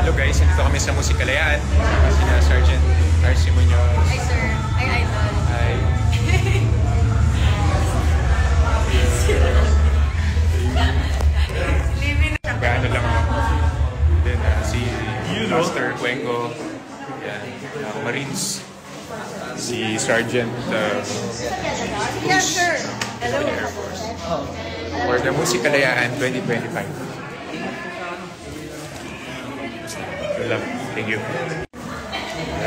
Hello guys, dito kami sa Musikalayaan. Sina Sergeant R.C. Munoz. Hi sir, hi idol. Hi. Gaano lang ako. Then si Master Cuengo. Yan. Marines. Si Sergeant Yes sir. Hello. Air Force. For the Musikalayaan 2025. Good luck. Thank you.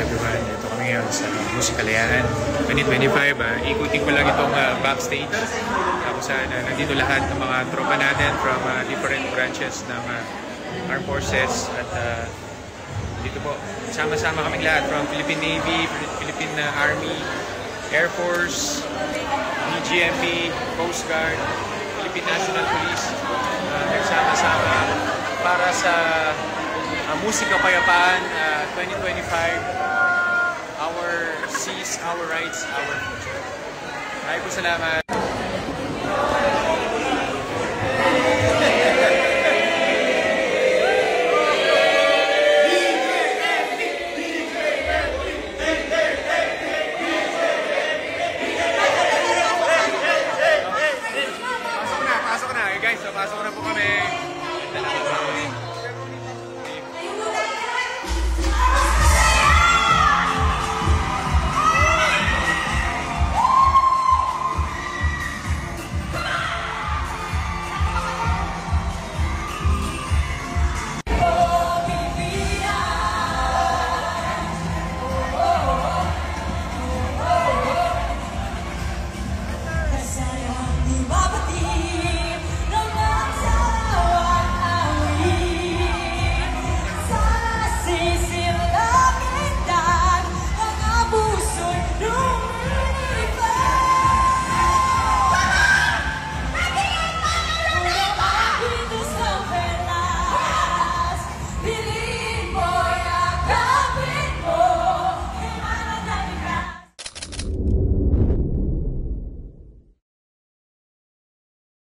Everyone, ito kami ngayon sa Musikalayaan 2025. Ikutin ko lang itong backstage. Tapos nandito lahat ng mga tropa natin from different branches ng Armed Forces. At dito po, sama-sama kaming lahat from Philippine Navy, Philippine Army, Air Force, BGMP, Coast Guard, Philippine National Police. Nagsama-sama para sa Musika Payapaan 2025. Our seas, our rights, our future. Maraming po salamat.